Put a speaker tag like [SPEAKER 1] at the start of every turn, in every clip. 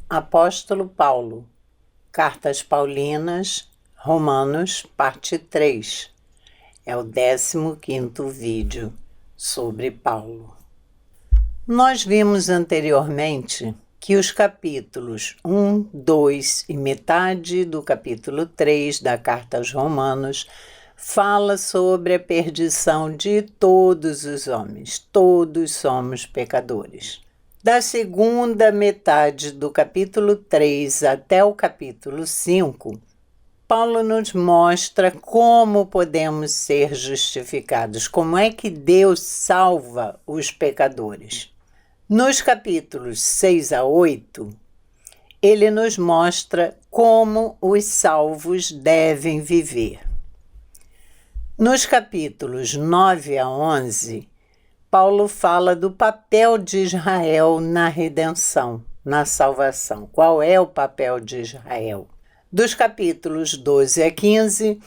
[SPEAKER 1] Apóstolo Paulo, Cartas Paulinas, Romanos, parte 3. É o 15º vídeo sobre Paulo. Nós vimos anteriormente que os capítulos 1, 2 e metade do capítulo 3 da Carta aos Romanos fala sobre a perdição de todos os homens. Todos somos pecadores. Da segunda metade do capítulo 3 até o capítulo 5, Paulo nos mostra como podemos ser justificados, como é que Deus salva os pecadores. Nos capítulos 6 a 8, ele nos mostra como os salvos devem viver. Nos capítulos 9 a 11, Paulo fala do papel de Israel na redenção, na salvação. Qual é o papel de Israel? Dos capítulos 12 a 15,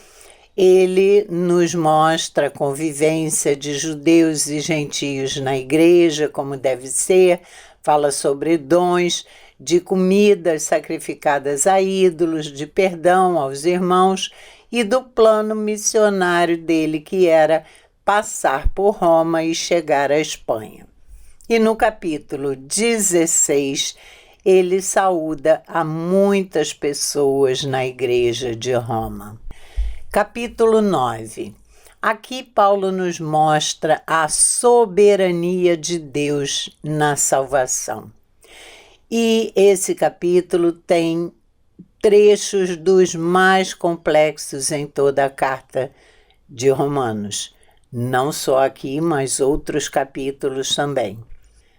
[SPEAKER 1] ele nos mostra a convivência de judeus e gentios na igreja, como deve ser, fala sobre dons de comidas sacrificadas a ídolos, de perdão aos irmãos e do plano missionário dele, que era passar por Roma e chegar à Espanha. E no capítulo 16, ele saúda a muitas pessoas na igreja de Roma. Capítulo 9. Aqui Paulo nos mostra a soberania de Deus na salvação. E esse capítulo tem trechos dos mais complexos em toda a carta de Romanos. Não só aqui, mas outros capítulos também.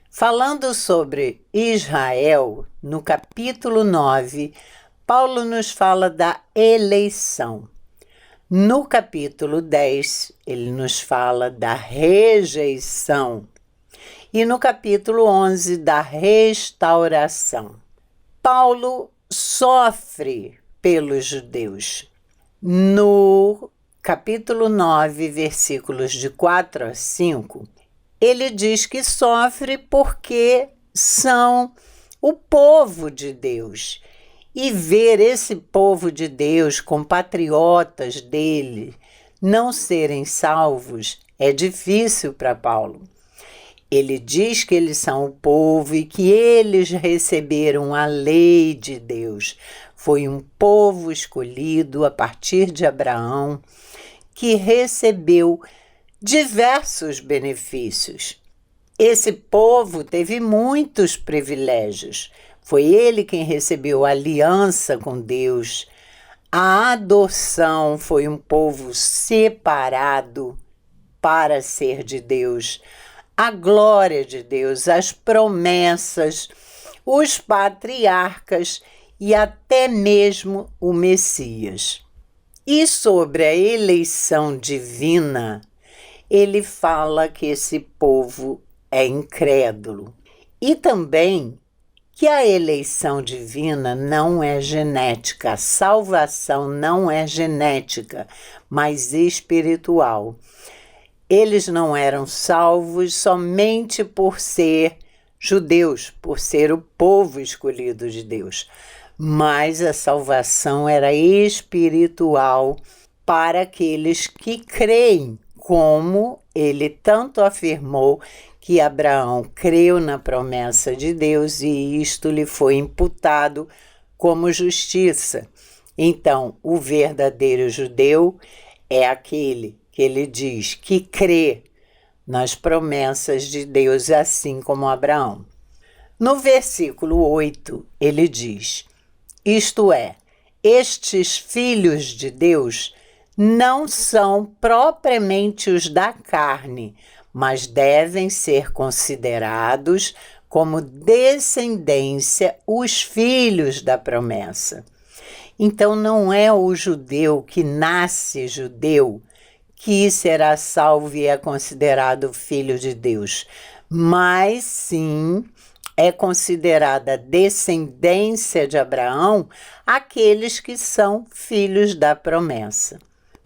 [SPEAKER 1] Falando sobre Israel, no capítulo 9, Paulo nos fala da eleição. No capítulo 10, ele nos fala da rejeição. E no capítulo 11, da restauração. Paulo sofre pelos judeus. No capítulo 9, versículos de 4 a 5, ele diz que sofre porque são o povo de Deus. E ver esse povo de Deus, compatriotas dele, não serem salvos é difícil para Paulo. Ele diz que eles são o povo e que eles receberam a lei de Deus. Foi um povo escolhido a partir de Abraão, que recebeu diversos benefícios. Esse povo teve muitos privilégios. Foi ele quem recebeu a aliança com Deus. A adoção, foi um povo separado para ser de Deus. A glória de Deus, as promessas, os patriarcas e até mesmo o Messias. E sobre a eleição divina, ele fala que esse povo é incrédulo. E também que a eleição divina não é genética, a salvação não é genética, mas espiritual. Eles não eram salvos somente por ser judeus, por ser o povo escolhido de Deus, mas a salvação era espiritual para aqueles que creem, como ele tanto afirmou que Abraão creu na promessa de Deus e isto lhe foi imputado como justiça. Então, o verdadeiro judeu é aquele que ele diz que crê nas promessas de Deus, assim como Abraão. No versículo 8, ele diz: isto é, estes filhos de Deus não são propriamente os da carne, mas devem ser considerados como descendência os filhos da promessa. Então não é o judeu que nasce judeu que será salvo e é considerado filho de Deus, mas sim é considerada descendência de Abraão aqueles que são filhos da promessa.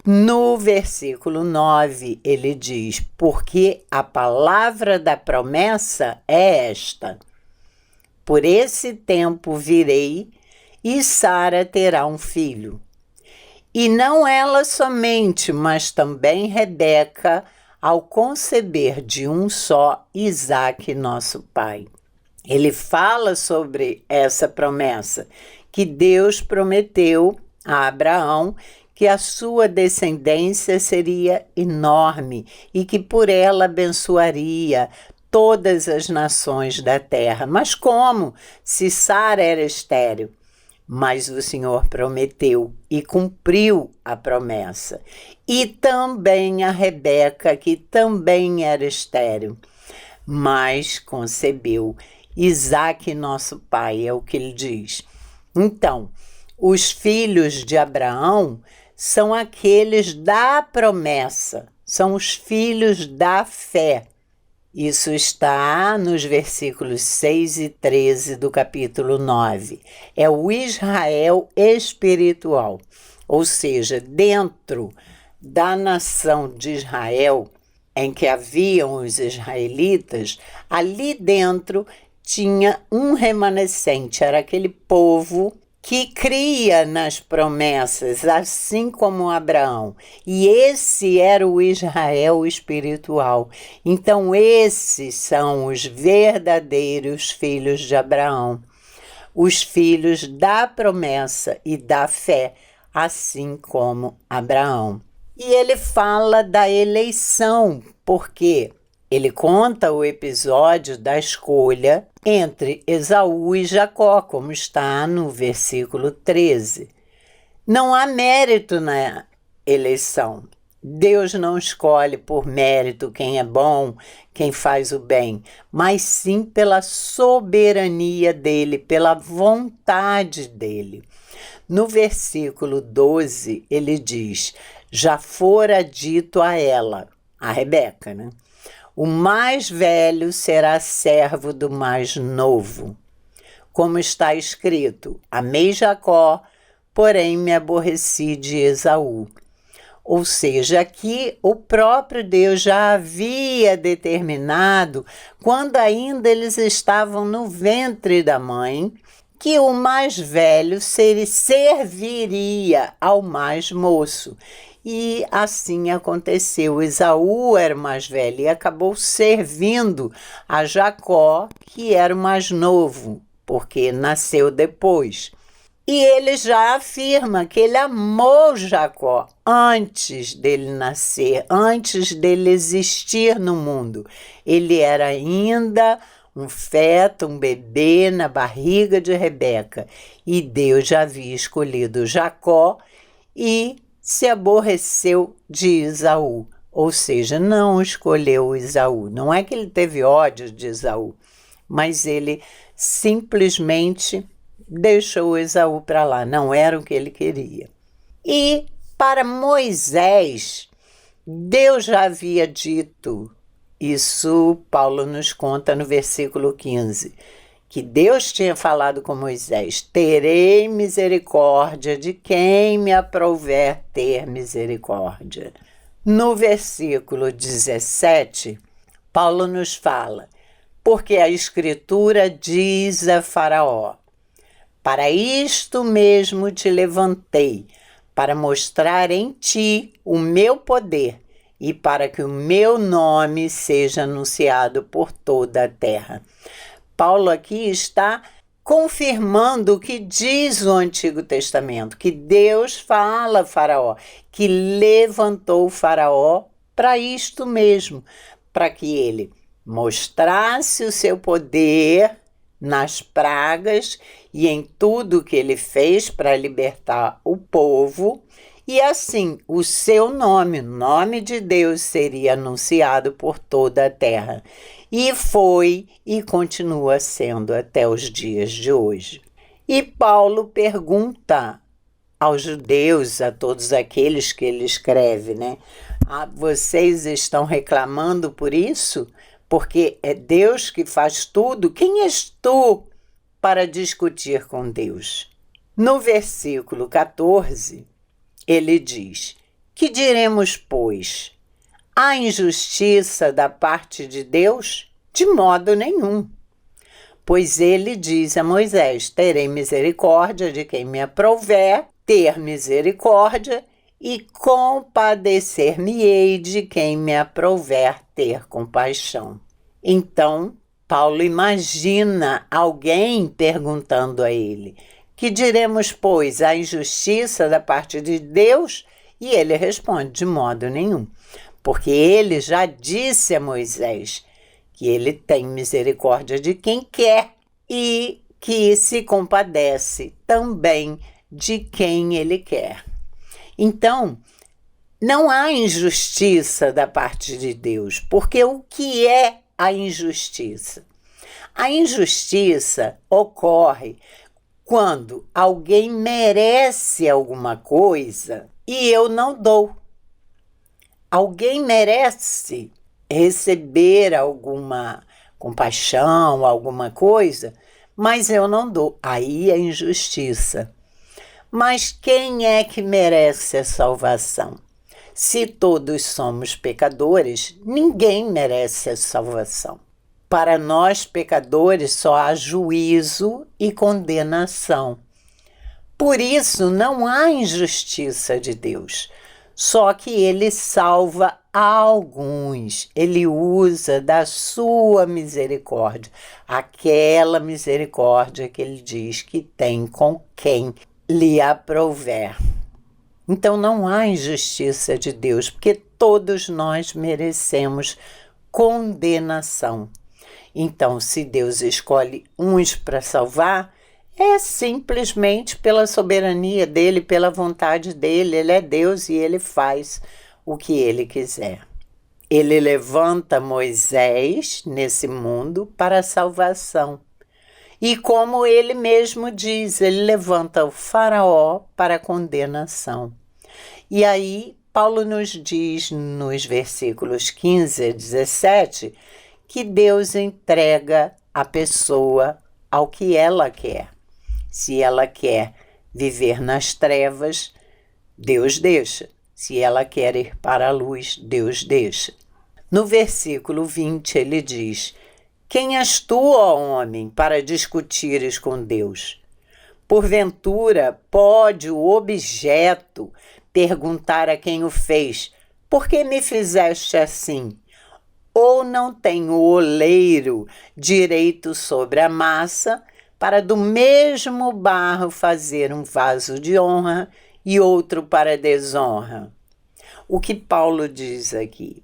[SPEAKER 1] No versículo 9, ele diz: porque a palavra da promessa é esta: Por esse tempo virei, e Sara terá um filho. E não ela somente, mas também Rebeca, ao conceber de um só Isaque, nosso pai. Ele fala sobre essa promessa, que Deus prometeu a Abraão que a sua descendência seria enorme e que por ela abençoaria todas as nações da terra. Mas como? Se Sara era estéril. Mas o Senhor prometeu e cumpriu a promessa. E também a Rebeca, que também era estéril, mas concebeu Isaque, nosso pai, é o que ele diz. Então, os filhos de Abraão são aqueles da promessa, são os filhos da fé. Isso está nos versículos 6 e 13 do capítulo 9. É o Israel espiritual, ou seja, dentro da nação de Israel, em que haviam os israelitas, ali dentro tinha um remanescente, era aquele povo que cria nas promessas, assim como Abraão. E esse era o Israel espiritual. Então, esses são os verdadeiros filhos de Abraão, os filhos da promessa e da fé, assim como Abraão. E ele fala da eleição, porque ele conta o episódio da escolha entre Esaú e Jacó, como está no versículo 13. Não há mérito na eleição. Deus não escolhe por mérito quem é bom, quem faz o bem, mas sim pela soberania dele, pela vontade dele. No versículo 12, ele diz: já fora dito a ela, a Rebeca, né? O mais velho será servo do mais novo. Como está escrito, amei Jacó, porém me aborreci de Esaú. Ou seja, aqui o próprio Deus já havia determinado, quando ainda eles estavam no ventre da mãe, que o mais velho serviria ao mais moço. E assim aconteceu. Esaú era o mais velho e acabou servindo a Jacó, que era o mais novo, porque nasceu depois. E ele já afirma que ele amou Jacó antes dele nascer, antes dele existir no mundo. Ele era ainda um feto, um bebê na barriga de Rebeca. E Deus já havia escolhido Jacó e se aborreceu de Esaú, ou seja, não escolheu Esaú. Não é que ele teve ódio de Esaú, mas ele simplesmente deixou Esaú para lá, não era o que ele queria. E para Moisés, Deus já havia dito, isso Paulo nos conta no versículo 15, que Deus tinha falado com Moisés: terei misericórdia de quem me aprouver ter misericórdia. No versículo 17, Paulo nos fala: porque a Escritura diz a Faraó: para isto mesmo te levantei, para mostrar em ti o meu poder e para que o meu nome seja anunciado por toda a terra. Paulo aqui está confirmando o que diz o Antigo Testamento, que Deus fala a Faraó, que levantou o Faraó para isto mesmo, para que ele mostrasse o seu poder nas pragas e em tudo que ele fez para libertar o povo, e assim o seu nome, o nome de Deus, seria anunciado por toda a terra. E foi e continua sendo até os dias de hoje. E Paulo pergunta aos judeus, a todos aqueles que ele escreve, né? Vocês estão reclamando por isso? Porque é Deus que faz tudo. Quem és tu para discutir com Deus? No versículo 14, ele diz: que diremos, pois? Há injustiça da parte de Deus? De modo nenhum. Pois ele diz a Moisés: terei misericórdia de quem me aprouver, ter misericórdia, e compadecer-me-ei de quem me aprouver ter compaixão. Então, Paulo imagina alguém perguntando a ele: que diremos, pois, à injustiça da parte de Deus? E ele responde: de modo nenhum, porque ele já disse a Moisés que ele tem misericórdia de quem quer e que se compadece também de quem ele quer. Então, não há injustiça da parte de Deus, porque o que é a injustiça? A injustiça ocorre quando alguém merece alguma coisa e eu não dou. Alguém merece receber alguma compaixão, alguma coisa, mas eu não dou. Aí é injustiça. Mas quem é que merece a salvação? Se todos somos pecadores, ninguém merece a salvação. Para nós, pecadores, só há juízo e condenação. Por isso, não há injustiça de Deus. Só que ele salva alguns. Ele usa da sua misericórdia, aquela misericórdia que ele diz que tem com quem lhe aprouver. Então não há injustiça de Deus, porque todos nós merecemos condenação. Então, se Deus escolhe uns para salvar, é simplesmente pela soberania dele, pela vontade dele. Ele é Deus e ele faz o que ele quiser. Ele levanta Moisés nesse mundo para a salvação. E como ele mesmo diz, ele levanta o faraó para a condenação. E aí, Paulo nos diz nos versículos 15 a 17 que Deus entrega a pessoa ao que ela quer. Se ela quer viver nas trevas, Deus deixa. Se ela quer ir para a luz, Deus deixa. No versículo 20 ele diz: quem és tu, ó homem, para discutires com Deus? Porventura, pode o objeto perguntar a quem o fez: por que me fizeste assim? Ou não tem o oleiro direito sobre a massa, para do mesmo barro fazer um vaso de honra e outro para desonra? O que Paulo diz aqui?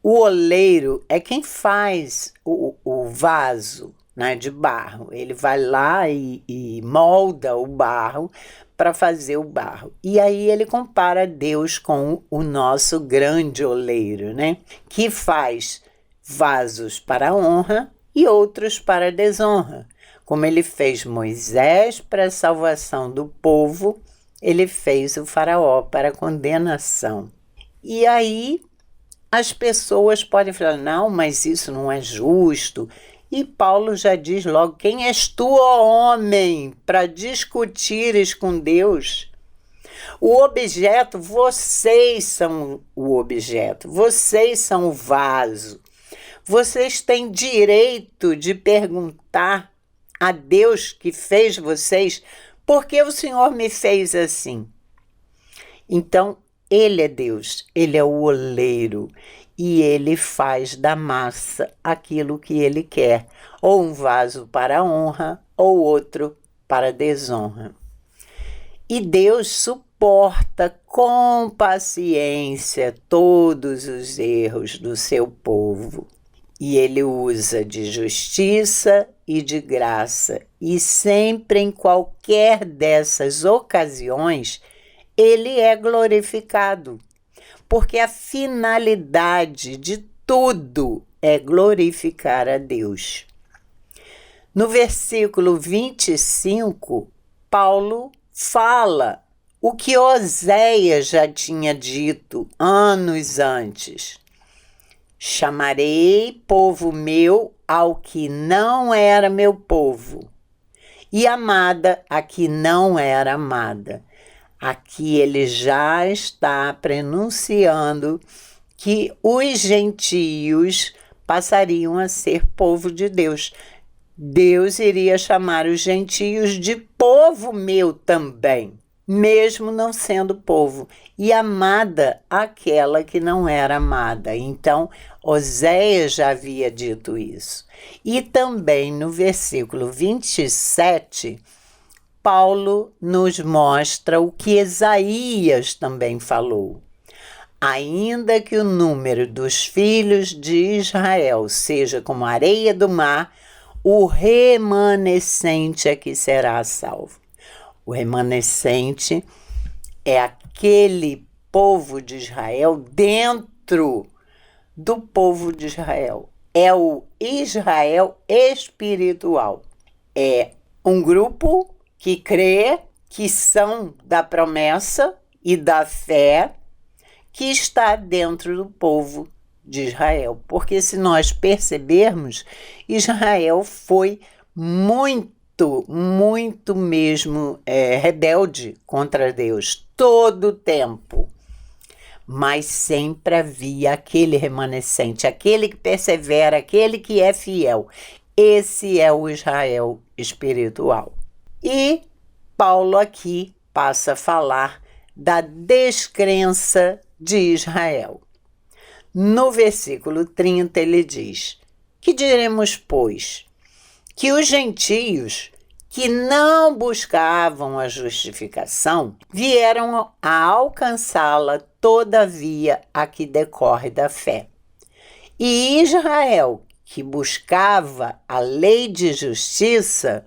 [SPEAKER 1] O oleiro é quem faz o vaso, né, de barro. Ele vai lá e molda o barro para fazer o barro. E aí ele compara Deus com o nosso grande oleiro, né, que faz vasos para honra e outros para desonra. Como ele fez Moisés para a salvação do povo, ele fez o faraó para a condenação. E aí as pessoas podem falar: não, mas isso não é justo. E Paulo já diz logo: quem és tu, ó homem, para discutires com Deus? O objeto, vocês são o objeto, vocês são o vaso. Vocês têm direito de perguntar a Deus que fez vocês: por que o Senhor me fez assim? Então, ele é Deus, ele é o oleiro e ele faz da massa aquilo que ele quer, ou um vaso para honra ou outro para desonra. E Deus suporta com paciência todos os erros do seu povo. E ele usa de justiça e de graça. E sempre em qualquer dessas ocasiões, ele é glorificado. Porque a finalidade de tudo é glorificar a Deus. No versículo 25, Paulo fala o que Oséias já tinha dito anos antes. Chamarei povo meu ao que não era meu povo, e amada a que não era amada. Aqui ele já está pronunciando que os gentios passariam a ser povo de Deus. Deus iria chamar os gentios de povo meu também, mesmo não sendo povo, e amada aquela que não era amada. Então, Oséias já havia dito isso. E também no versículo 27, Paulo nos mostra o que Isaías também falou. Ainda que o número dos filhos de Israel seja como a areia do mar, o remanescente é que será salvo. O remanescente é aquele povo de Israel dentro do povo de Israel. É o Israel espiritual. É um grupo que crê que são da promessa e da fé que está dentro do povo de Israel. Porque se nós percebermos, Israel foi muito mesmo rebelde contra Deus, todo o tempo. Mas sempre havia aquele remanescente, aquele que persevera, aquele que é fiel. Esse é o Israel espiritual. E Paulo aqui passa a falar da descrença de Israel. No versículo 30 ele diz: que diremos, pois? Que os gentios que não buscavam a justificação vieram a alcançá-la, todavia a que decorre da fé. E Israel, que buscava a lei de justiça,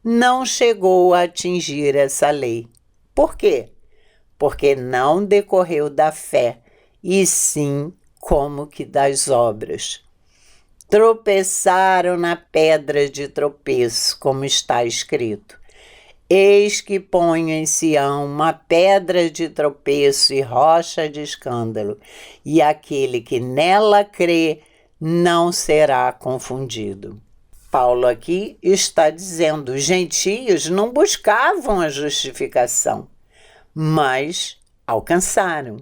[SPEAKER 1] não chegou a atingir essa lei. Por quê? Porque não decorreu da fé, e sim como que das obras. Tropeçaram na pedra de tropeço, como está escrito: eis que ponho em Sião uma pedra de tropeço e rocha de escândalo, e aquele que nela crê não será confundido. Paulo aqui está dizendo: os gentios não buscavam a justificação, mas alcançaram,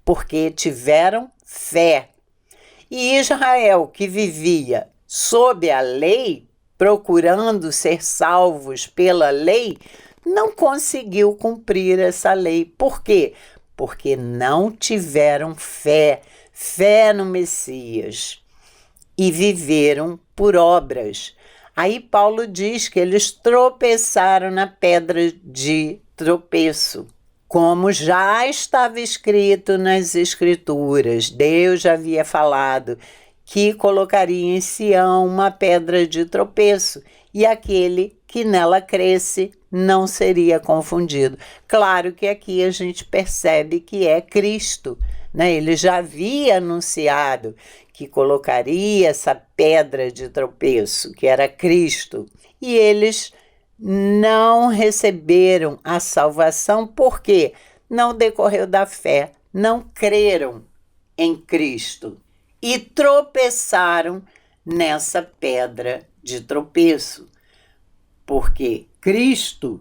[SPEAKER 1] porque tiveram fé. E Israel, que vivia sob a lei, procurando ser salvos pela lei, não conseguiu cumprir essa lei. Por quê? Porque não tiveram fé no Messias, e viveram por obras. Aí Paulo diz que eles tropeçaram na pedra de tropeço. Como já estava escrito nas Escrituras, Deus já havia falado que colocaria em Sião uma pedra de tropeço, e aquele que nela cresce não seria confundido. Claro que aqui a gente percebe que é Cristo, né? Ele já havia anunciado que colocaria essa pedra de tropeço, que era Cristo, e eles não receberam a salvação porque não decorreu da fé, não creram em Cristo e tropeçaram nessa pedra de tropeço, porque Cristo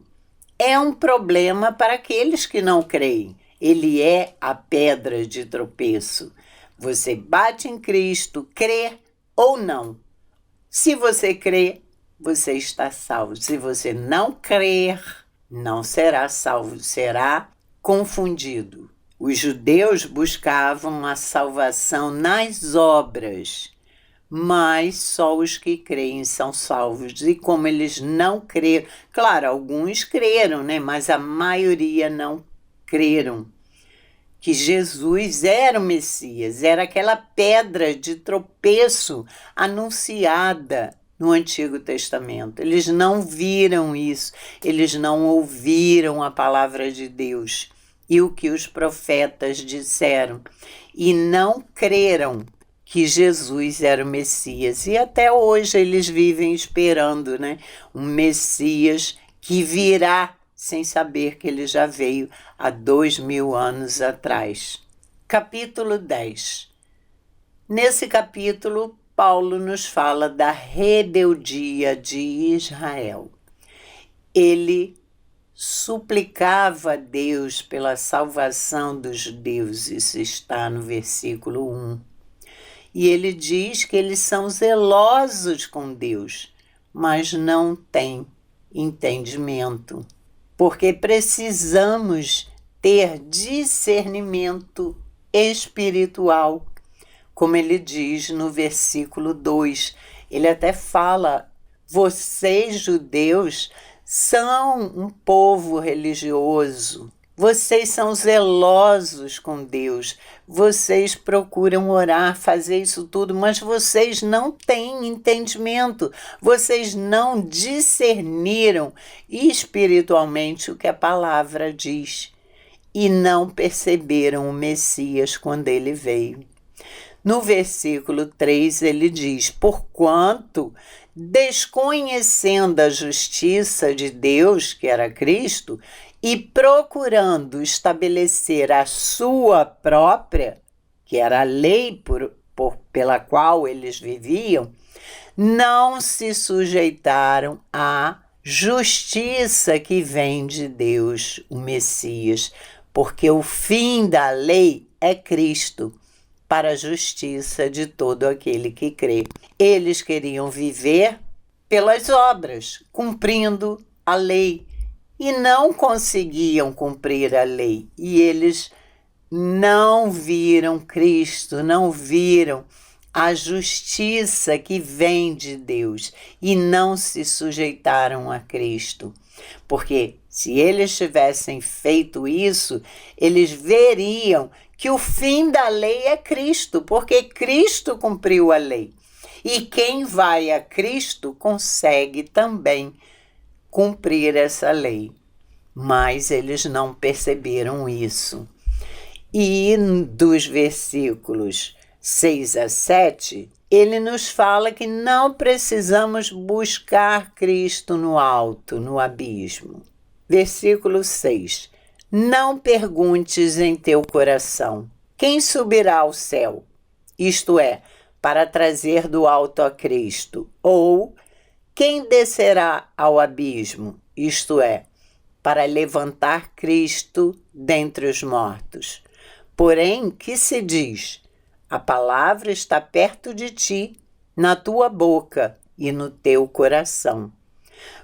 [SPEAKER 1] é um problema para aqueles que não creem. Ele é a pedra de tropeço. Você bate em Cristo, crê ou não. Se você crê, você está salvo. Se você não crer, não será salvo, será confundido. Os judeus buscavam a salvação nas obras, mas só os que creem são salvos. E como eles não creram, claro, alguns creram, né? Mas a maioria não creram que Jesus era o Messias, era aquela pedra de tropeço anunciada no Antigo Testamento. Eles não viram isso, eles não ouviram a palavra de Deus e o que os profetas disseram, e não creram que Jesus era o Messias. E até hoje eles vivem esperando, né, um Messias que virá, sem saber que ele já veio há 2000 anos atrás. Capítulo 10. Nesse capítulo, Paulo nos fala da rebeldia de Israel. Ele suplicava a Deus pela salvação dos judeus, isso está no versículo 1. E ele diz que eles são zelosos com Deus, mas não têm entendimento, porque precisamos ter discernimento espiritual, como ele diz no versículo 2. Ele até fala: vocês, judeus, são um povo religioso, vocês são zelosos com Deus, vocês procuram orar, fazer isso tudo, mas vocês não têm entendimento, vocês não discerniram espiritualmente o que a palavra diz e não perceberam o Messias quando ele veio. No versículo 3 ele diz: porquanto, desconhecendo a justiça de Deus, que era Cristo, e procurando estabelecer a sua própria, que era a lei pela qual eles viviam, não se sujeitaram à justiça que vem de Deus, o Messias, porque o fim da lei é Cristo, para a justiça de todo aquele que crê. Eles queriam viver pelas obras, cumprindo a lei, e não conseguiam cumprir a lei. E eles não viram Cristo, não viram a justiça que vem de Deus e não se sujeitaram a Cristo. Porque se eles tivessem feito isso, eles veriam que o fim da lei é Cristo, porque Cristo cumpriu a lei. E quem vai a Cristo consegue também cumprir essa lei. Mas eles não perceberam isso. E dos versículos 6 a 7, ele nos fala que não precisamos buscar Cristo no alto, no abismo. Versículo 6. Não perguntes em teu coração: quem subirá ao céu? Isto é, para trazer do alto a Cristo. Ou quem descerá ao abismo? Isto é, para levantar Cristo dentre os mortos. Porém, que se diz? A palavra está perto de ti, na tua boca e no teu coração.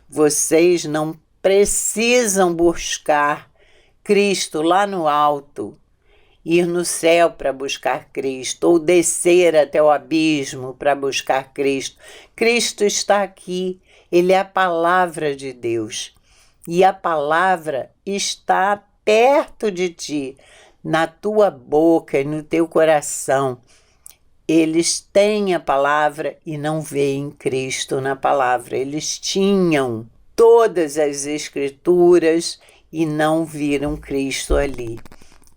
[SPEAKER 1] Vocês não precisam buscar Cristo lá no alto, ir no céu para buscar Cristo, ou descer até o abismo para buscar Cristo. Cristo está aqui, ele é a palavra de Deus. E a palavra está perto de ti, na tua boca e no teu coração. Eles têm a palavra e não veem Cristo na palavra. Eles tinham todas as escrituras e não viram Cristo ali.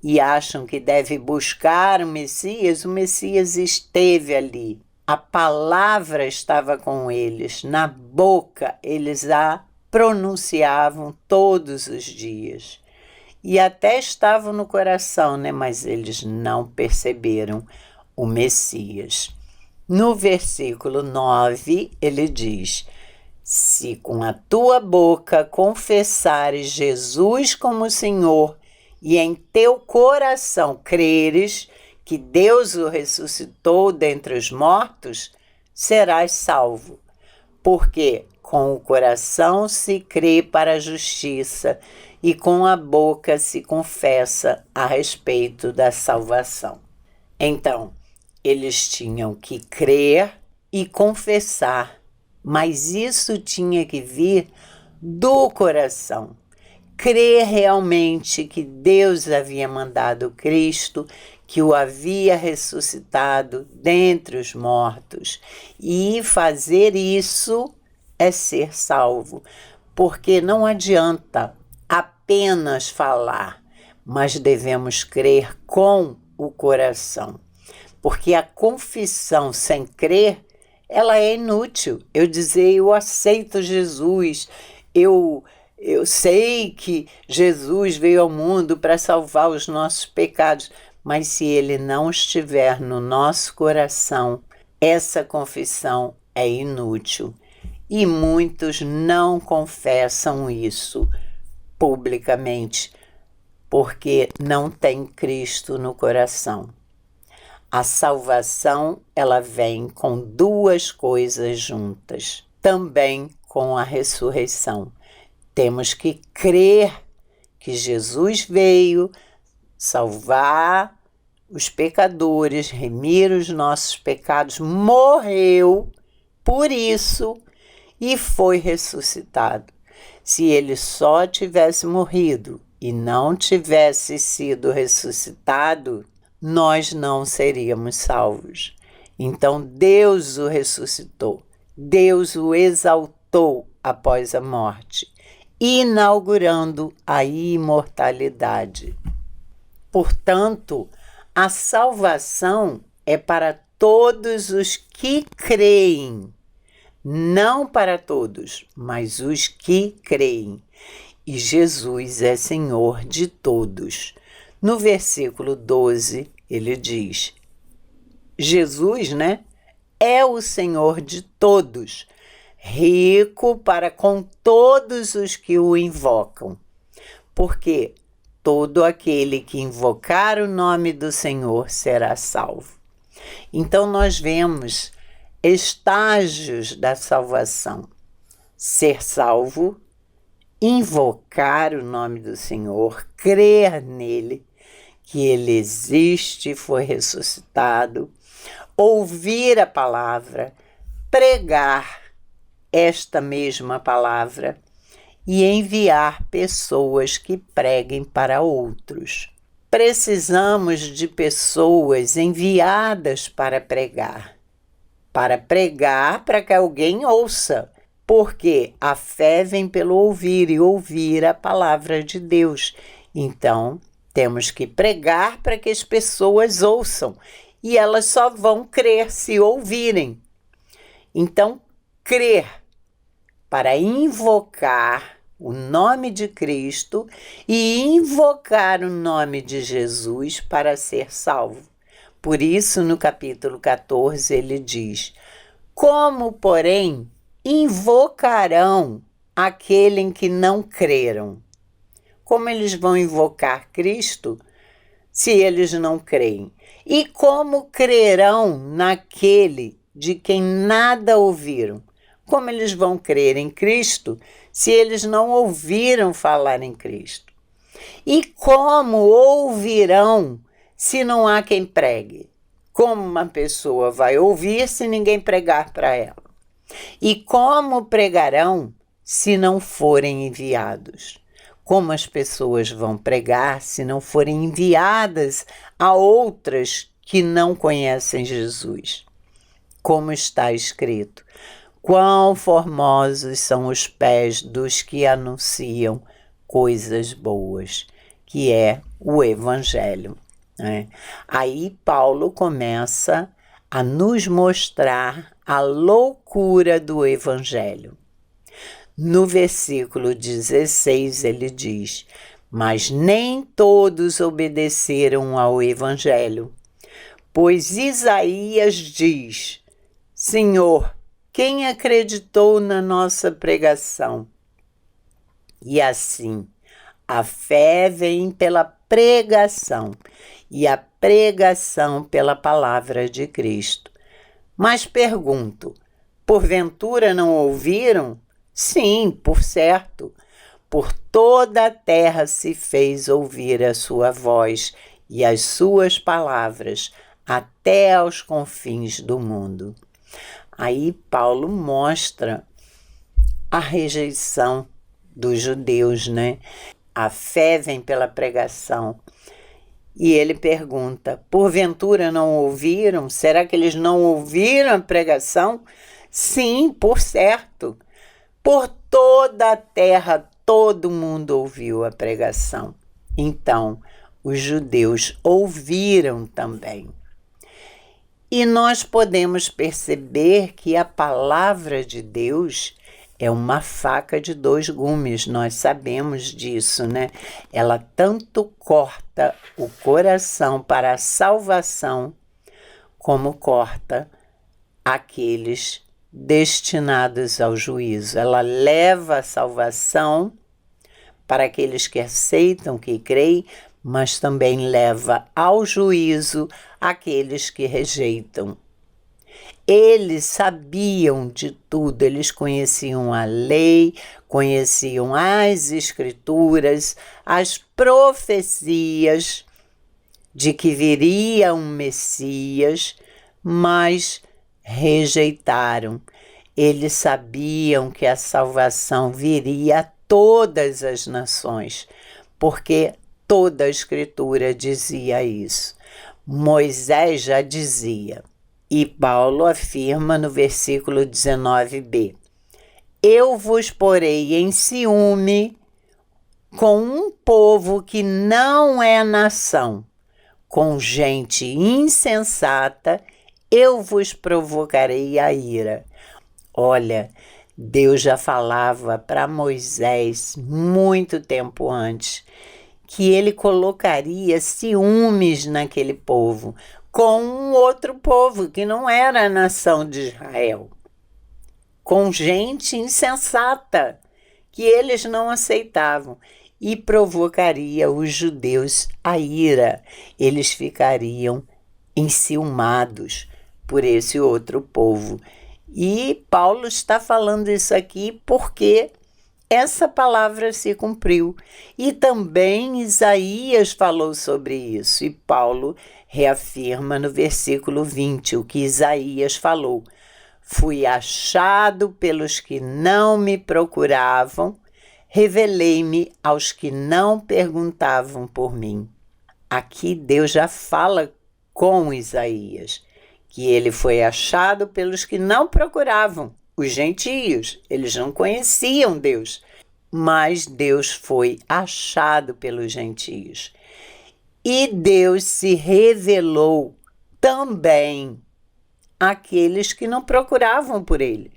[SPEAKER 1] E acham que deve buscar o Messias esteve ali. A palavra estava com eles, na boca eles a pronunciavam todos os dias. E até estavam no coração, mas eles não perceberam o Messias. No versículo 9, ele diz: se com a tua boca confessares Jesus como Senhor e em teu coração creres que Deus o ressuscitou dentre os mortos, serás salvo. Porque com o coração se crê para a justiça e com a boca se confessa a respeito da salvação. Então, eles tinham que crer e confessar, mas isso tinha que vir do coração. Crer realmente que Deus havia mandado Cristo, que o havia ressuscitado dentre os mortos. E fazer isso é ser salvo, porque não adianta apenas falar, mas devemos crer com o coração. Porque a confissão sem crer, ela é inútil. Eu dizer, eu aceito Jesus, eu sei que Jesus veio ao mundo para salvar os nossos pecados, mas se ele não estiver no nosso coração, essa confissão é inútil. E muitos não confessam isso publicamente, porque não tem Cristo no coração. A salvação, ela vem com duas coisas juntas. também com a ressurreição. Temos que crer que Jesus veio salvar os pecadores, remir os nossos pecados, morreu por isso e foi ressuscitado. Se ele só tivesse morrido e não tivesse sido ressuscitado, nós não seríamos salvos. Então Deus o ressuscitou, Deus o exaltou após a morte, inaugurando a imortalidade. Portanto, a salvação é para todos os que creem, não para todos, mas os que creem. E Jesus é Senhor de todos. No versículo 12, ele diz, Jesus, é o Senhor de todos, rico para com todos os que o invocam. Porque todo aquele que invocar o nome do Senhor será salvo. Então nós vemos estágios da salvação. Ser salvo, invocar o nome do Senhor, crer nele, que ele existe e foi ressuscitado, ouvir a palavra, pregar esta mesma palavra e enviar pessoas que preguem para outros. Precisamos de pessoas enviadas para pregar para que alguém ouça, porque a fé vem pelo ouvir e ouvir a palavra de Deus. Então, temos que pregar para que as pessoas ouçam e elas só vão crer se ouvirem. Então, crer para invocar o nome de Cristo e invocar o nome de Jesus para ser salvo. Por isso, no capítulo 14, ele diz, como, porém, invocarão aquele em que não creram? Como eles vão invocar Cristo se eles não creem? E como crerão naquele de quem nada ouviram? Como eles vão crer em Cristo se eles não ouviram falar em Cristo? E como ouvirão se não há quem pregue? Como uma pessoa vai ouvir se ninguém pregar para ela? E como pregarão se não forem enviados? Como as pessoas vão pregar se não forem enviadas a outras que não conhecem Jesus? Como está escrito, quão formosos são os pés dos que anunciam coisas boas, que é o Evangelho. Aí Paulo começa a nos mostrar a loucura do Evangelho. No versículo 16 ele diz, mas nem todos obedeceram ao Evangelho, pois Isaías diz, Senhor, quem acreditou na nossa pregação? E assim, a fé vem pela pregação, e a pregação pela palavra de Cristo. Mas pergunto, porventura não ouviram? Sim, por certo. Por toda a terra se fez ouvir a sua voz e as suas palavras, até aos confins do mundo. Aí Paulo mostra a rejeição dos judeus, A fé vem pela pregação. E ele pergunta, porventura não ouviram? Será que eles não ouviram a pregação? Sim, por certo. Por toda a terra, todo mundo ouviu a pregação. Então, os judeus ouviram também. E nós podemos perceber que a palavra de Deus é uma faca de dois gumes, nós sabemos disso, Ela tanto corta o coração para a salvação, como corta aqueles destinados ao juízo. Ela leva a salvação para aqueles que aceitam, que creem, mas também leva ao juízo aqueles que rejeitam. Eles sabiam de tudo, eles conheciam a lei, conheciam as escrituras, as profecias de que viria um Messias, mas rejeitaram. Eles sabiam que a salvação viria a todas as nações, porque toda a escritura dizia isso. Moisés já dizia, e Paulo afirma no versículo 19b: eu vos porei em ciúme com um povo que não é nação, com gente insensata, eu vos provocarei a ira. Olha, Deus já falava para Moisés muito tempo antes que ele colocaria ciúmes naquele povo com um outro povo que não era a nação de Israel, com gente insensata que eles não aceitavam, e provocaria os judeus a ira. Eles ficariam enciumados por esse outro povo. E Paulo está falando isso aqui porque essa palavra se cumpriu. E também Isaías falou sobre isso. E Paulo reafirma no versículo 20 o que Isaías falou: fui achado pelos que não me procuravam, revelei-me aos que não perguntavam por mim. Aqui Deus já fala com Isaías que ele foi achado pelos que não procuravam, os gentios. Eles não conheciam Deus, mas Deus foi achado pelos gentios. E Deus se revelou também àqueles que não procuravam por ele,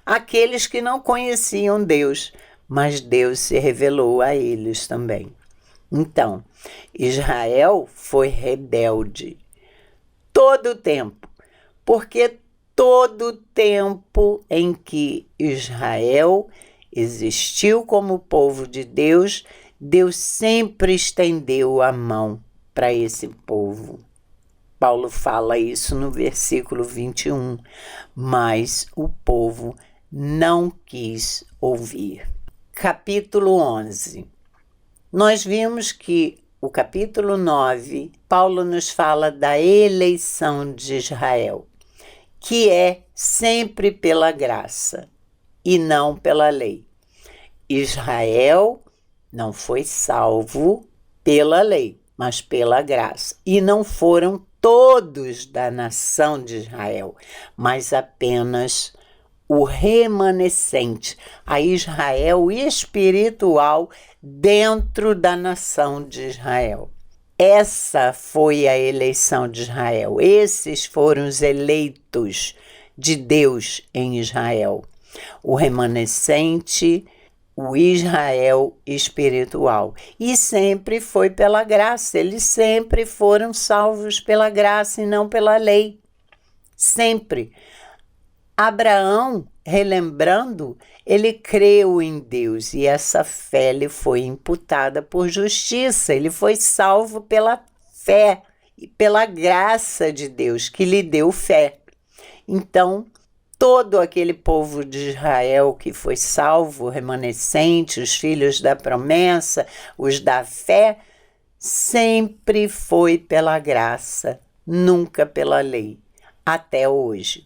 [SPEAKER 1] aqueles que não conheciam Deus, mas Deus se revelou a eles também. Então, Israel foi rebelde todo o tempo, porque todo o tempo em que Israel existiu como povo de Deus, Deus sempre estendeu a mão para esse povo. Paulo fala isso no versículo 21, mas o povo não quis ouvir. Capítulo 11. Nós vimos que o capítulo 9, Paulo nos fala da eleição de Israel, que é sempre pela graça e não pela lei. Israel não foi salvo pela lei, mas pela graça. E não foram todos da nação de Israel, mas apenas o remanescente, a Israel espiritual dentro da nação de Israel. Essa foi a eleição de Israel. Esses foram os eleitos de Deus em Israel. O remanescente, o Israel espiritual. E sempre foi pela graça. Eles sempre foram salvos pela graça e não pela lei. Sempre. Abraão, relembrando, ele creu em Deus e essa fé lhe foi imputada por justiça. Ele foi salvo pela fé e pela graça de Deus que lhe deu fé. Então, todo aquele povo de Israel que foi salvo, remanescente, os filhos da promessa, os da fé, sempre foi pela graça, nunca pela lei, até hoje.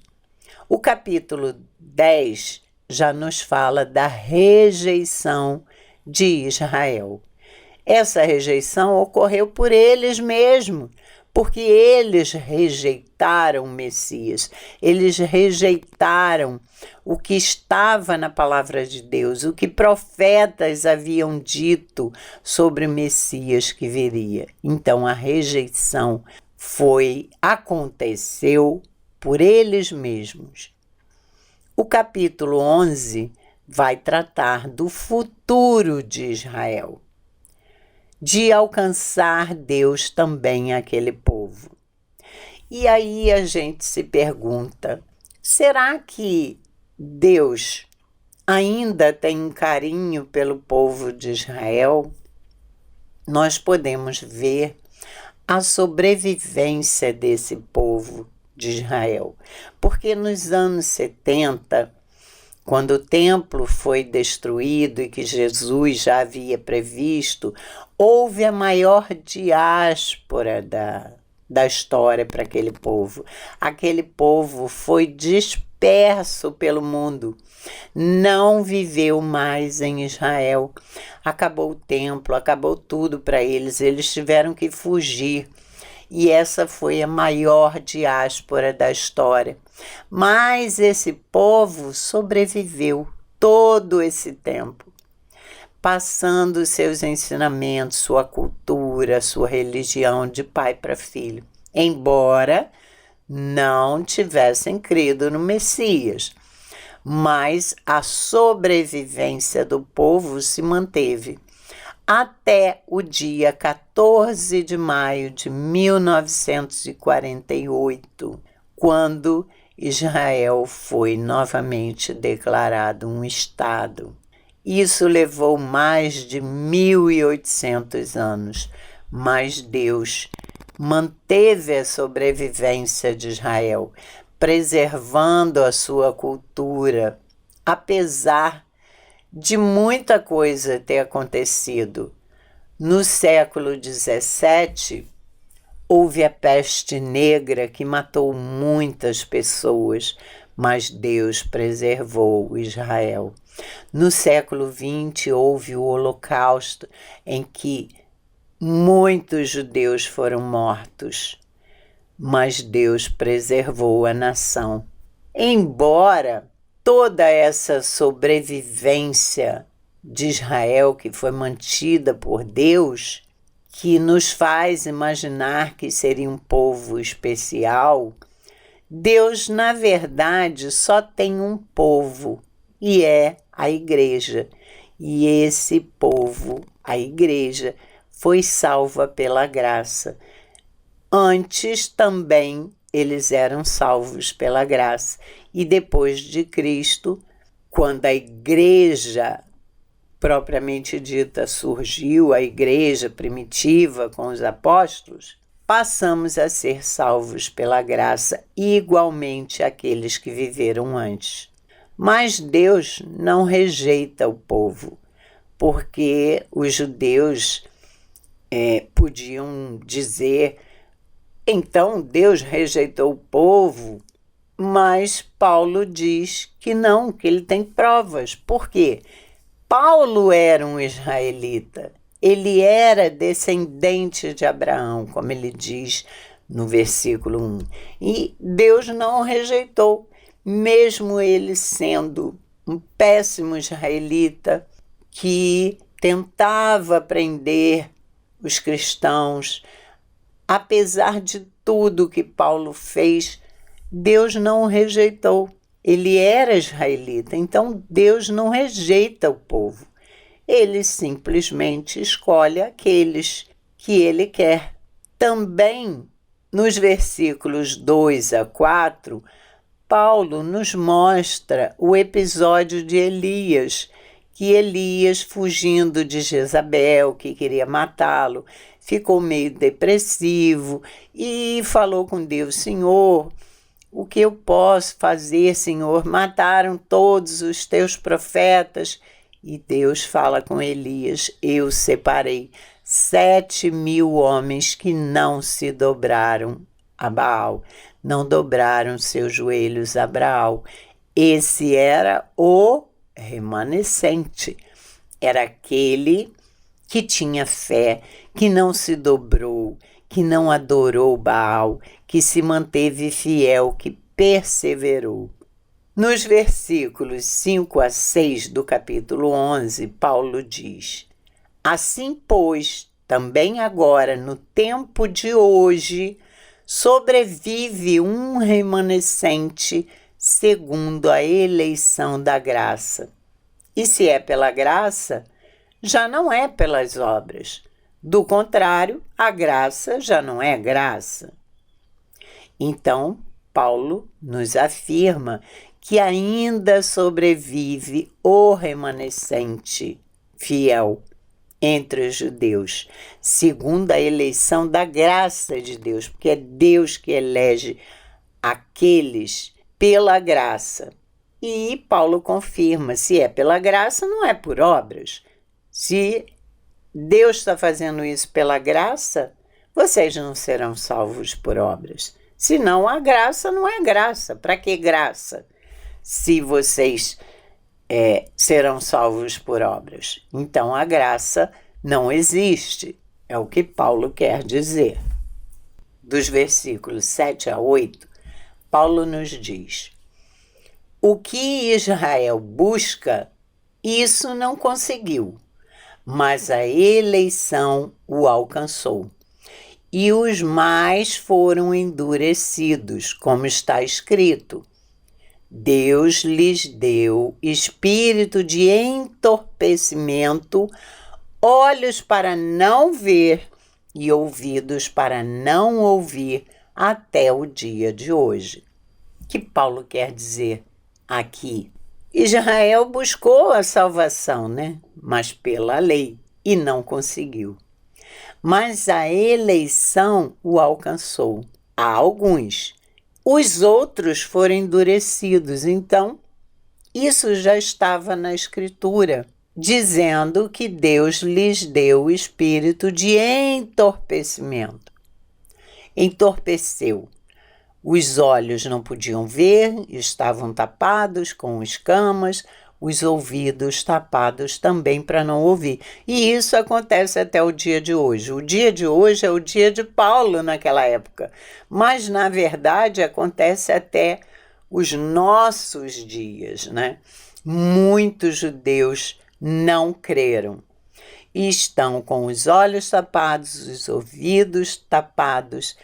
[SPEAKER 1] O capítulo 10 já nos fala da rejeição de Israel. Essa rejeição ocorreu por eles mesmos, porque eles rejeitaram o Messias, eles rejeitaram o que estava na palavra de Deus, o que profetas haviam dito sobre o Messias que viria. Então a rejeição aconteceu por eles mesmos. O capítulo 11 vai tratar do futuro de Israel, de alcançar Deus também aquele povo. E aí a gente se pergunta, será que Deus ainda tem um carinho pelo povo de Israel? Nós podemos ver a sobrevivência desse povo de Israel. Porque nos anos 70, quando o templo foi destruído e que Jesus já havia previsto, houve a maior diáspora da história para aquele povo. Aquele povo foi disperso pelo mundo, não viveu mais em Israel. Acabou o templo, acabou tudo para eles, eles tiveram que fugir. E essa foi a maior diáspora da história. Mas esse povo sobreviveu todo esse tempo, passando seus ensinamentos, sua cultura, sua religião de pai para filho, embora não tivessem crido no Messias. Mas a sobrevivência do povo se manteve até o dia 14 de maio de 1948, quando Israel foi novamente declarado um Estado. Isso levou mais de 1.800 anos, mas Deus manteve a sobrevivência de Israel, preservando a sua cultura, apesar de muita coisa ter acontecido. No século XVII, houve a peste negra que matou muitas pessoas, mas Deus preservou Israel. No século XX, houve o Holocausto, em que muitos judeus foram mortos, mas Deus preservou a nação. Embora toda essa sobrevivência de Israel que foi mantida por Deus, que nos faz imaginar que seria um povo especial, Deus, na verdade, só tem um povo, e é a igreja. E esse povo, a igreja, foi salva pela graça. Antes também eles eram salvos pela graça. E depois de Cristo, quando a igreja propriamente dita surgiu, a igreja primitiva com os apóstolos, passamos a ser salvos pela graça igualmente aqueles que viveram antes. Mas Deus não rejeita o povo, porque os judeus podiam dizer, então Deus rejeitou o povo, mas Paulo diz que não, que ele tem provas. Por quê? Paulo era um israelita, ele era descendente de Abraão, como ele diz no versículo 1. E Deus não o rejeitou, mesmo ele sendo um péssimo israelita que tentava prender os cristãos. Apesar de tudo que Paulo fez, Deus não o rejeitou. Ele era israelita, então Deus não rejeita o povo. Ele simplesmente escolhe aqueles que ele quer. Também, nos versículos 2 a 4, Paulo nos mostra o episódio de Elias, que Elias, fugindo de Jezabel, que queria matá-lo, ficou meio depressivo e falou com Deus: Senhor, o que eu posso fazer, Senhor? Mataram todos os teus profetas. E Deus fala com Elias: eu separei 7.000 homens que não se dobraram a Baal, não dobraram seus joelhos a Baal. Esse era o remanescente, era aquele que tinha fé, que não se dobrou, que não adorou Baal, que se manteve fiel, que perseverou. Nos versículos 5 a 6 do capítulo 11, Paulo diz: assim, pois, também agora, no tempo de hoje, sobrevive um remanescente segundo a eleição da graça. E se é pela graça, já não é pelas obras. Do contrário, a graça já não é graça. Então, Paulo nos afirma que ainda sobrevive o remanescente fiel entre os judeus, segundo a eleição da graça de Deus, porque é Deus que elege aqueles pela graça. E Paulo confirma, se é pela graça, não é por obras. Se Deus está fazendo isso pela graça, vocês não serão salvos por obras. Senão a graça não é graça. Para que graça? Se vocês serão salvos por obras. Então a graça não existe. É o que Paulo quer dizer. Dos versículos 7 a 8, Paulo nos diz: o que Israel busca, isso não conseguiu, mas a eleição o alcançou. E os mais foram endurecidos, como está escrito: Deus lhes deu espírito de entorpecimento, olhos para não ver e ouvidos para não ouvir até o dia de hoje. O que Paulo quer dizer aqui? Israel buscou a salvação, mas pela lei, e não conseguiu. Mas a eleição o alcançou. Há alguns. Os outros foram endurecidos. Então, isso já estava na Escritura, dizendo que Deus lhes deu o espírito de entorpecimento. Entorpeceu. Os olhos não podiam ver, estavam tapados com escamas, os ouvidos tapados também para não ouvir. E isso acontece até o dia de hoje. O dia de hoje é o dia de Paulo naquela época, mas na verdade acontece até os nossos dias, Muitos judeus não creram e estão com os olhos tapados, os ouvidos tapados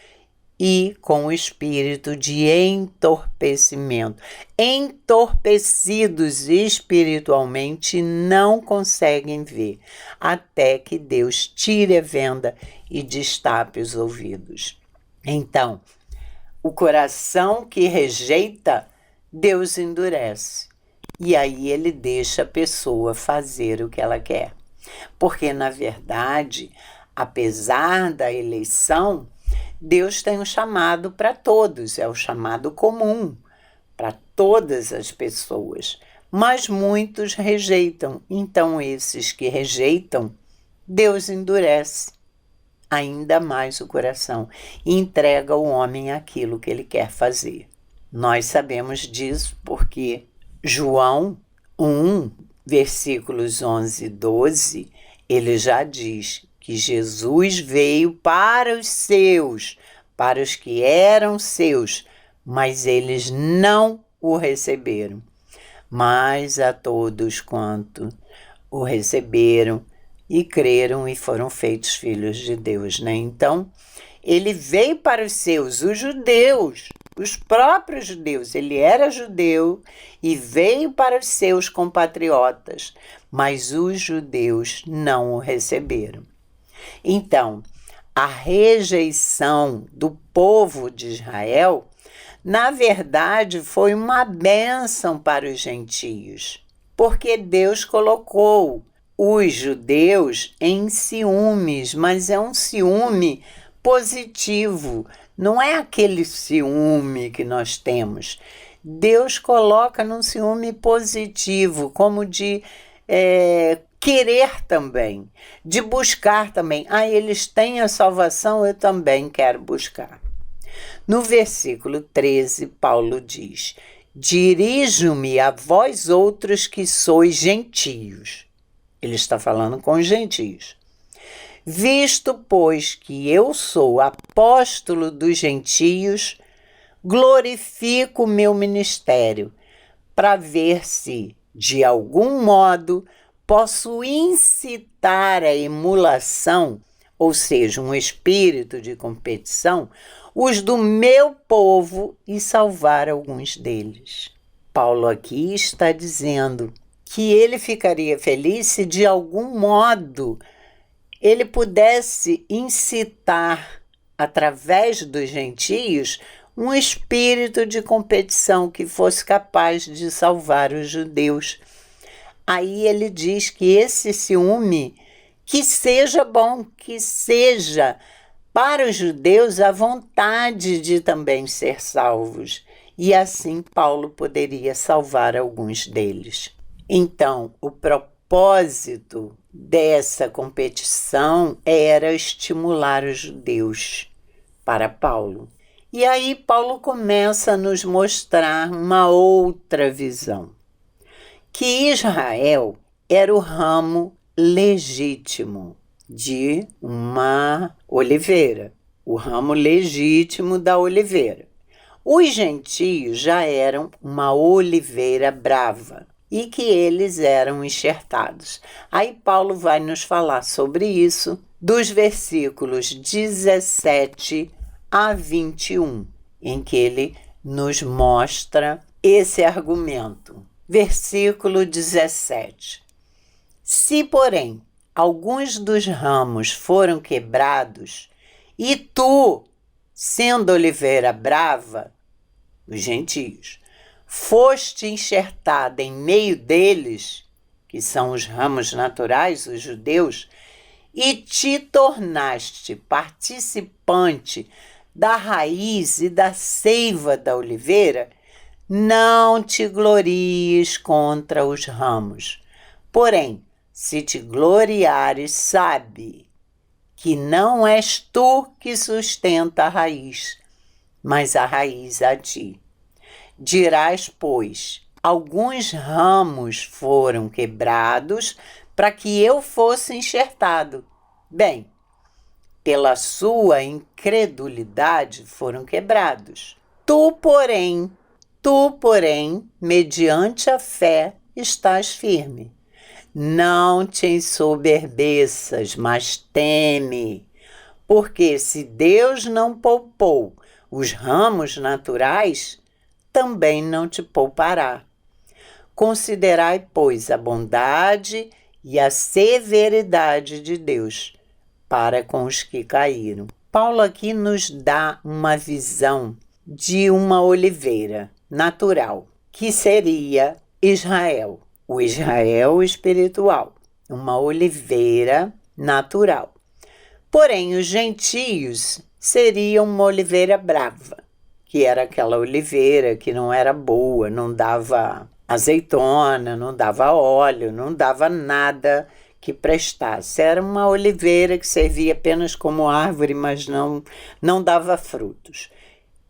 [SPEAKER 1] e com o espírito de entorpecimento. Entorpecidos espiritualmente, não conseguem ver, até que Deus tire a venda e destape os ouvidos. Então, o coração que rejeita, Deus endurece. E aí ele deixa a pessoa fazer o que ela quer. Porque, na verdade, apesar da eleição, Deus tem um chamado para todos, é o chamado comum para todas as pessoas, mas muitos rejeitam. Então, esses que rejeitam, Deus endurece ainda mais o coração e entrega ao homem aquilo que ele quer fazer. Nós sabemos disso porque João 1, versículos 11 e 12, ele já diz que Jesus veio para os seus, para os que eram seus, mas eles não o receberam. Mas a todos quanto o receberam e creram e foram feitos filhos de Deus, Então, ele veio para os seus, os judeus, os próprios judeus. Ele era judeu e veio para os seus compatriotas, mas os judeus não o receberam. Então, a rejeição do povo de Israel, na verdade, foi uma bênção para os gentios, porque Deus colocou os judeus em ciúmes, mas é um ciúme positivo, não é aquele ciúme que nós temos. Deus coloca num ciúme positivo, como de querer também, de buscar também. Eles têm a salvação, eu também quero buscar. No versículo 13, Paulo diz: dirijo-me a vós outros que sois gentios. Ele está falando com os gentios. Visto, pois, que eu sou apóstolo dos gentios, glorifico o meu ministério, para ver se, de algum modo, posso incitar a emulação, ou seja, um espírito de competição, os do meu povo e salvar alguns deles. Paulo aqui está dizendo que ele ficaria feliz se de algum modo ele pudesse incitar, através dos gentios, um espírito de competição que fosse capaz de salvar os judeus. Aí ele diz que esse ciúme, que seja bom, que seja para os judeus a vontade de também ser salvos, e assim Paulo poderia salvar alguns deles. Então, o propósito dessa competição era estimular os judeus para Paulo. E aí Paulo começa a nos mostrar uma outra visão, que Israel era o ramo legítimo de uma oliveira, o ramo legítimo da oliveira. Os gentios já eram uma oliveira brava e que eles eram enxertados. Aí Paulo vai nos falar sobre isso dos versículos 17 a 21, em que ele nos mostra esse argumento. Versículo 17. Se, porém, alguns dos ramos foram quebrados, e tu, sendo oliveira brava, os gentios, foste enxertada em meio deles, que são os ramos naturais, os judeus, e te tornaste participante da raiz e da seiva da oliveira, não te glories contra os ramos. Porém, se te gloriares, sabe que não és tu que sustenta a raiz, mas a raiz a ti. Dirás, pois, alguns ramos foram quebrados para que eu fosse enxertado. Bem, pela sua incredulidade foram quebrados. Tu, porém, mediante a fé, estás firme. Não te ensoberbeças, mas teme, porque se Deus não poupou os ramos naturais, também não te poupará. Considerai, pois, a bondade e a severidade de Deus para com os que caíram. Paulo aqui nos dá uma visão de uma oliveira natural, que seria Israel, o Israel espiritual, uma oliveira natural. Porém, os gentios seriam uma oliveira brava, que era aquela oliveira que não era boa, não dava azeitona, não dava óleo, não dava nada que prestasse. Era uma oliveira que servia apenas como árvore, mas não dava frutos.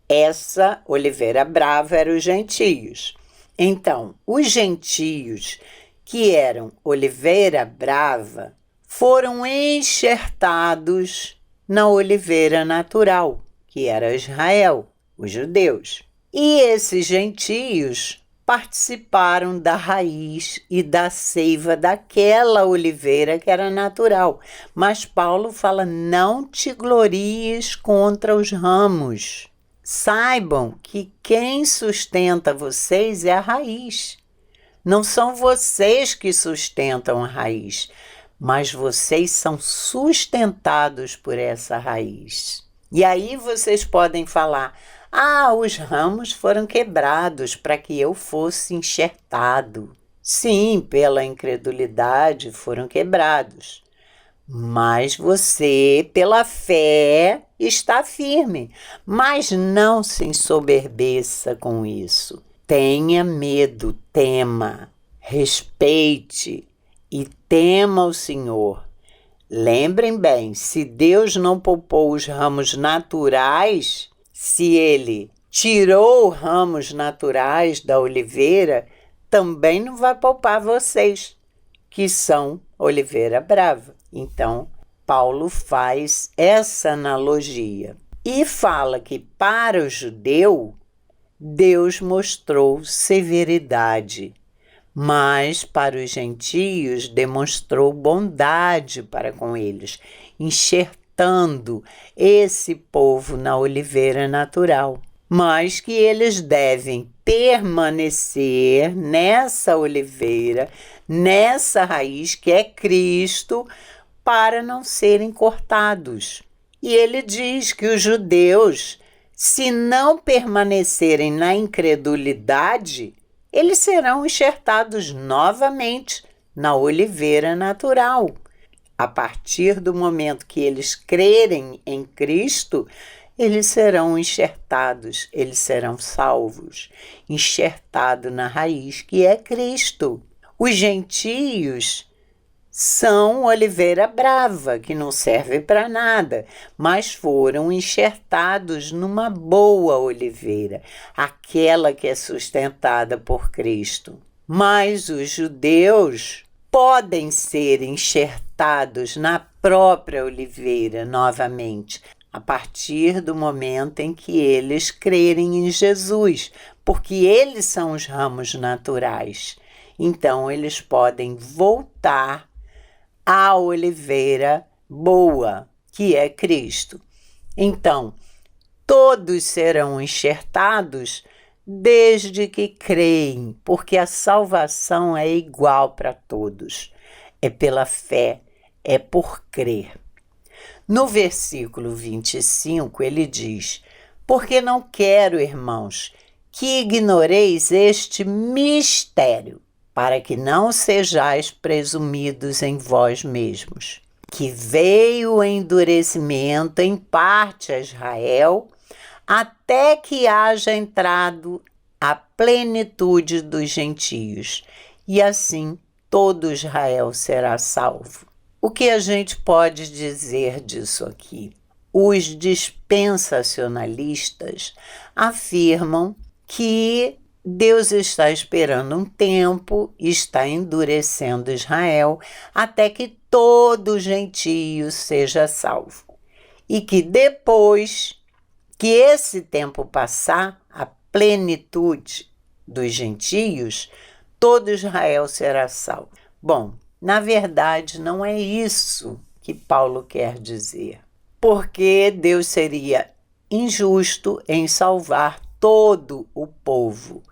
[SPEAKER 1] Essa oliveira brava eram os gentios. Então, os gentios, que eram oliveira brava, foram enxertados na oliveira natural, que era Israel, os judeus. E esses gentios participaram da raiz e da seiva daquela oliveira que era natural. Mas Paulo fala, não te glories contra os ramos. Saibam que quem sustenta vocês é a raiz. Não são vocês que sustentam a raiz, mas vocês são sustentados por essa raiz. E aí vocês podem falar, os ramos foram quebrados para que eu fosse enxertado. Sim, pela incredulidade foram quebrados. Mas você, pela fé, está firme. Mas não se ensoberbeça com isso. Tenha medo, tema, respeite e tema o Senhor. Lembrem bem, se Deus não poupou os ramos naturais, se Ele tirou ramos naturais da oliveira, também não vai poupar vocês, que são oliveira brava. Então, Paulo faz essa analogia e fala que para o judeu, Deus mostrou severidade, mas para os gentios demonstrou bondade para com eles, enxertando esse povo na oliveira natural. Mas que eles devem permanecer nessa oliveira, nessa raiz que é Cristo, para não serem cortados. E ele diz que os judeus, se não permanecerem na incredulidade, eles serão enxertados novamente na oliveira natural. a partir do momento que eles crerem em Cristo, eles serão enxertados, eles serão salvos, enxertados na raiz que é Cristo. Os gentios são oliveira brava, que não serve para nada, mas foram enxertados numa boa oliveira, aquela que é sustentada por Cristo. Mas os judeus podem ser enxertados na própria oliveira novamente, a partir do momento em que eles crerem em Jesus, porque eles são os ramos naturais. Então, eles podem voltar à oliveira boa, que é Cristo. Então, todos serão enxertados desde que creem, porque a salvação é igual para todos. É pela fé, é por crer. No versículo 25, ele diz: porque não quero, irmãos, que ignoreis este mistério, para que não sejais presumidos em vós mesmos, que veio o endurecimento em parte a Israel, até que haja entrado a plenitude dos gentios, e assim todo Israel será salvo. O que a gente pode dizer disso aqui? Os dispensacionalistas afirmam que Deus está esperando um tempo, está endurecendo Israel, até que todo gentio seja salvo. E que depois que esse tempo passar, a plenitude dos gentios, todo Israel será salvo. Bom, na verdade, não é isso que Paulo quer dizer, porque Deus seria injusto em salvar todo o povo,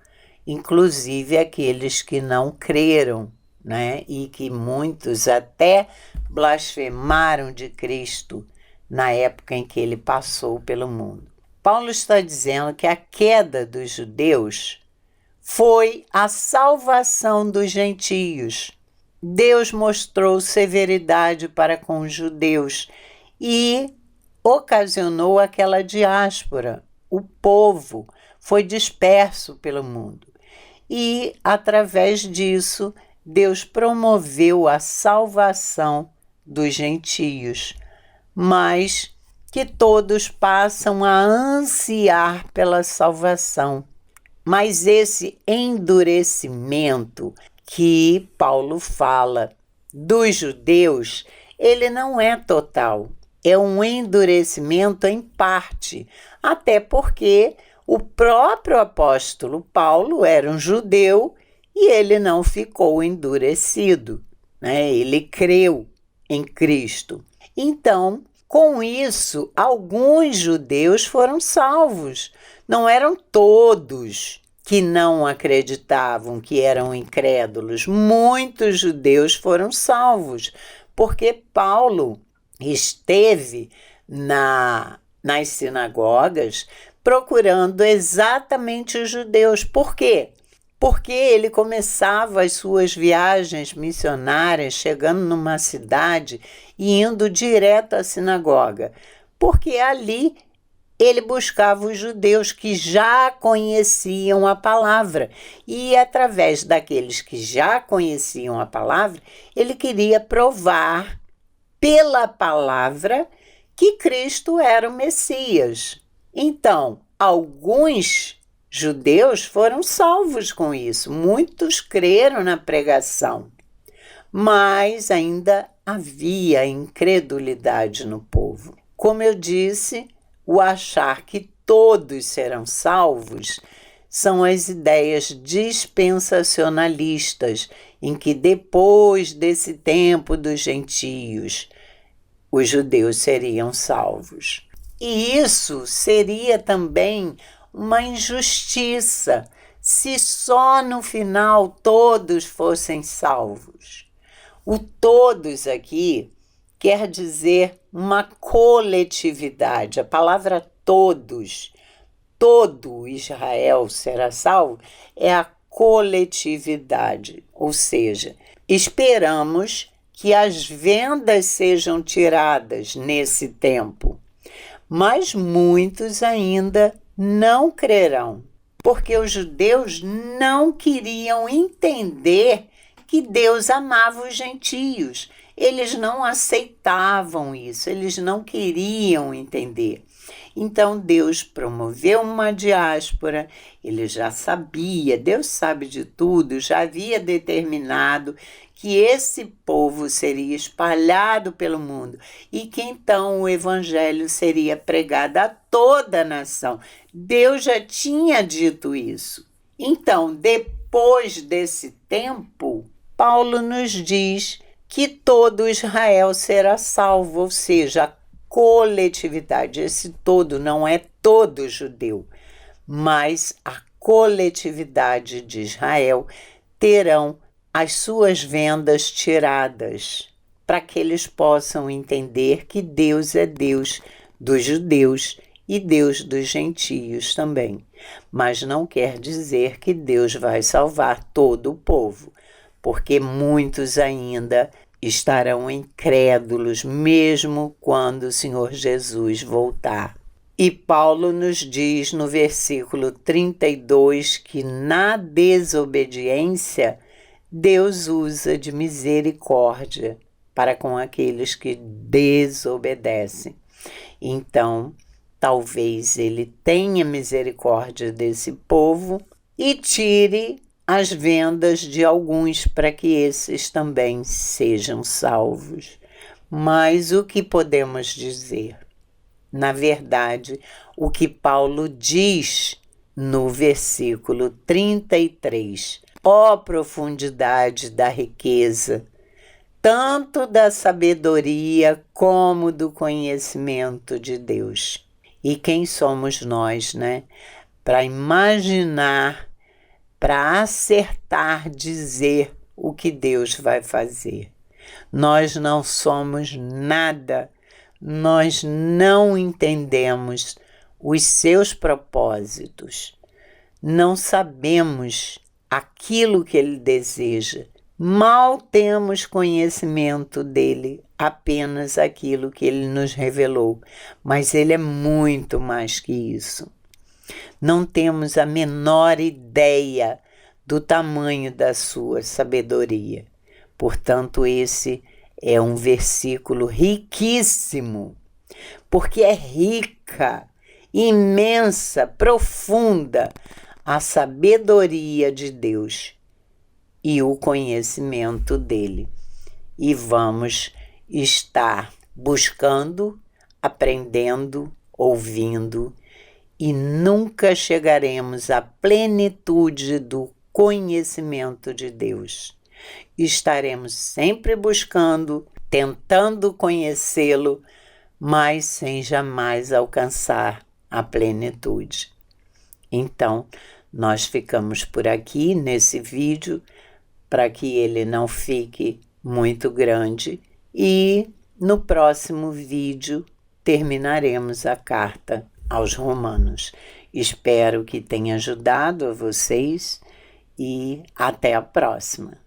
[SPEAKER 1] inclusive aqueles que não creram, né? E que muitos até blasfemaram de Cristo na época em que ele passou pelo mundo. Paulo está dizendo que a queda dos judeus foi a salvação dos gentios. Deus mostrou severidade para com os judeus e ocasionou aquela diáspora. O povo foi disperso pelo mundo. E, através disso, Deus promoveu a salvação dos gentios, mas que todos passam a ansiar pela salvação. Mas esse endurecimento que Paulo fala dos judeus, ele não é total, é um endurecimento em parte, até porque o próprio apóstolo Paulo era um judeu e ele não ficou endurecido, né? Ele creu em Cristo. Então, com isso, alguns judeus foram salvos, não eram todos que não acreditavam, que eram incrédulos. Muitos judeus foram salvos, porque Paulo esteve nas sinagogas procurando exatamente os judeus. Por quê? Porque ele começava as suas viagens missionárias chegando numa cidade e indo direto à sinagoga, porque ali ele buscava os judeus que já conheciam a palavra e, através daqueles que já conheciam a palavra, ele queria provar pela palavra que Cristo era o Messias. Então, alguns judeus foram salvos com isso, muitos creram na pregação, mas ainda havia incredulidade no povo. Como eu disse, o achar que todos serão salvos são as ideias dispensacionalistas, em que depois desse tempo dos gentios, os judeus seriam salvos. E isso seria também uma injustiça, se só no final todos fossem salvos. O todos aqui quer dizer uma coletividade. A palavra todos, todo Israel será salvo, é a coletividade. Ou seja, esperamos que as vendas sejam tiradas nesse tempo, mas muitos ainda não crerão, porque os judeus não queriam entender que Deus amava os gentios. Eles não aceitavam isso, eles não queriam entender. Então Deus promoveu uma diáspora, ele já sabia, Deus sabe de tudo, já havia determinado que esse povo seria espalhado pelo mundo e que então o evangelho seria pregado a toda a nação. Deus já tinha dito isso. Então, depois desse tempo, Paulo nos diz que todo Israel será salvo, ou seja, a coletividade. Esse todo não é todo judeu, mas a coletividade de Israel terão as suas vendas tiradas, para que eles possam entender que Deus é Deus dos judeus e Deus dos gentios também. Mas não quer dizer que Deus vai salvar todo o povo, porque muitos ainda estarão incrédulos, mesmo quando o Senhor Jesus voltar. E Paulo nos diz no versículo 32 que na desobediência Deus usa de misericórdia para com aqueles que desobedecem. Então, talvez ele tenha misericórdia desse povo e tire as vendas de alguns para que esses também sejam salvos. Mas o que podemos dizer? Na verdade, o que Paulo diz no versículo 33, ó profundidade da riqueza, tanto da sabedoria como do conhecimento de Deus. E quem somos nós, né? Para imaginar, para acertar, dizer o que Deus vai fazer. Nós não somos nada, nós não entendemos os seus propósitos, não sabemos aquilo que Ele deseja, mal temos conhecimento dele, apenas aquilo que Ele nos revelou, mas Ele é muito mais que isso. Não temos a menor ideia do tamanho da sua sabedoria. Portanto, esse é um versículo riquíssimo, porque é rica, imensa, profunda a sabedoria de Deus e o conhecimento dele. E vamos estar buscando, aprendendo, ouvindo, e nunca chegaremos à plenitude do conhecimento de Deus. Estaremos sempre buscando, tentando conhecê-lo, mas sem jamais alcançar a plenitude. Então, nós ficamos por aqui nesse vídeo, para que ele não fique muito grande, e no próximo vídeo terminaremos a carta aos Romanos. Espero que tenha ajudado a vocês e até a próxima.